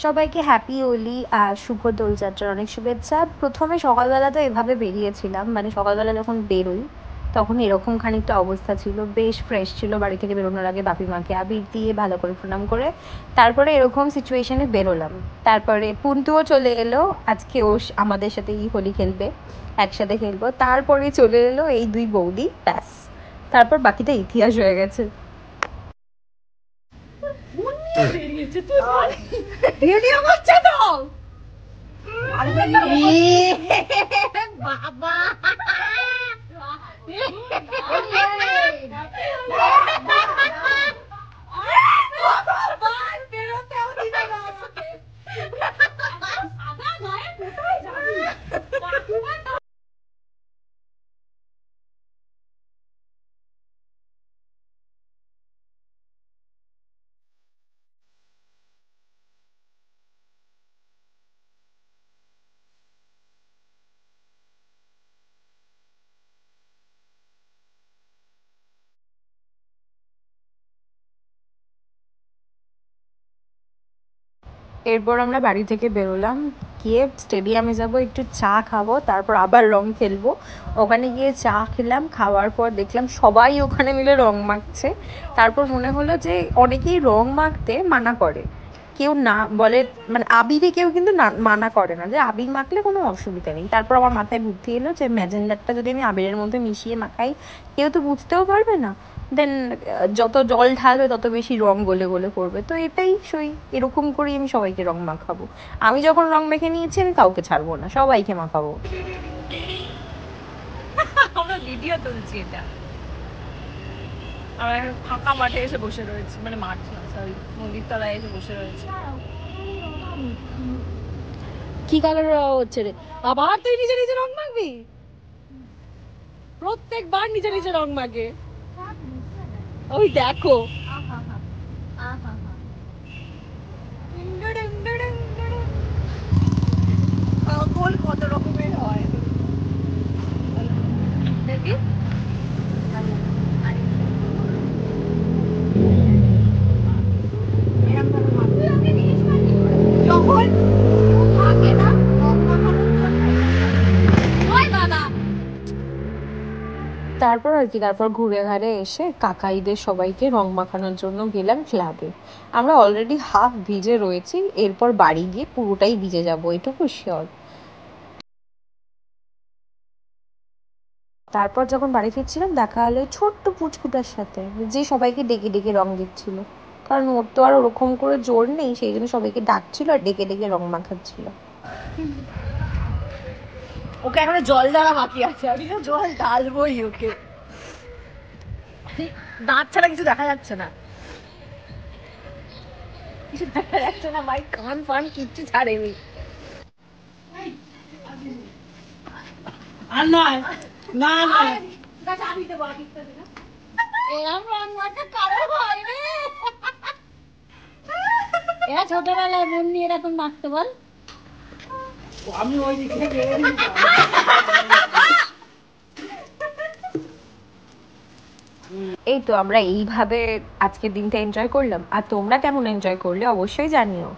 সবাইকে হ্যাপি হোলি আর শুভ দোলযাত্রার অনেক শুভেচ্ছা। প্রথমে সকালবেলা তো এভাবে বেরিয়েছিলাম, মানে সকালবেলা যখন বেরোই তখন এরকম খানিকটা অবস্থা ছিল, বেশ ফ্রেশ ছিল। বাড়ি থেকে বেরোনোর আগে বাপি মাকে আবির দিয়ে ভালো করে প্রণাম করে তারপরে এরকম সিচুয়েশনে বেরোলাম। তারপরে পুন্তুও চলে এলো, আজকে ও আমাদের সাথেই হোলি খেলবে, একসাথে খেলবো। তারপরে চলে এলো এই দুই বৌদি, ব্যাস তারপর বাকিটা ইতিহাস হয়ে গেছে। ভিডিও করছে তো বাবা এরপর আমরা বাড়ি থেকে বেরোলাম, গিয়ে স্টেডিয়ামে যাব, একটু চা খাবো, তারপর আবার রং খেলবো। ওখানে গিয়ে চা খেলাম, খাওয়ার পর দেখলাম সবাই ওখানে মিলে রং মাখছে। তারপর মনে হলো যে অনেকেই রং মাখতে মানা করে, কেউ না বলে, মানে আবিরে কেউ কিন্তু না মানা করে না যে আবির মাখলে কোনো অসুবিধা নেই। তারপর আমার মাথায় বুদ্ধি এলো যে ম্যাজেন্ডারটা যদি আমি আবিরের মধ্যে মিশিয়ে মাখাই, কেউ তো বুঝতেও পারবে না, দেন যত জল ঢালবে তত বেশি রং গলে গলে পড়বে। তো এটাই সই, এরকম করেই আমি সবাইকে রং মাখাবো। আমি যখন রং মেখে নিয়েছি আমি কাউকে ছাড়বো না, সবাইকে মাখাবো। আমরা ভিডিও তুলছি, এটা আমরা ফাঁকা মাঠে এসে বসে রয়েছি, মানে মাঠ না সরি, নদীর তলায় এসে বসে রয়েছি। কি কালার হচ্ছে রে? আবার তুই নিজে নিজে রং মাখবি? প্রত্যেকবার নিজে নিজে রং মাখে, ওই দেখো। কত রকমের হয় দেখি। যখন থাকে না তারপর আর কি, তারপর ঘুরে ঘাড়ে এসে কাকাইদের সবাইকে রং মাখানোর জন্য গেলাম ক্লাবে। আমরা অলরেডি হাফ ভিজে রয়েছি, এরপর বাড়ি গিয়ে পুরোটাই ভিজে যাবো, এটুকু শিওর। তারপর যখন বাড়ি ফিরছিলাম দেখা হলো ছোট্ট পুচকুটার সাথে, যে সবাইকে ডেকে ডেকে রং দিচ্ছিল, কারণ ওর তো আর ওরকম করে জোর নেই, সেই জন্য সবাইকে ডাকছিল আর ডেকে ডেকে রং মাখাচ্ছিল। ওকে এখন জল দ্বারা বাকি আছে, আমি তো জল ঢালবোই ওকে। দাঁত ছাড়া কিছু দেখা যাচ্ছে না, কিছু দেখা যাচ্ছে না ভাই, কান ফান কিচ্ছু ছাড়েনি। আর নয় না না এরা ছোটবেলায় মন নিয়ে এরকম মাখতে বল। আমি ওই দিক থেকে এই তো আমরা এইভাবে আজকের দিনটা এনজয় করলাম, আর তোমরা কেমন এনজয় করলে অবশ্যই জানিও।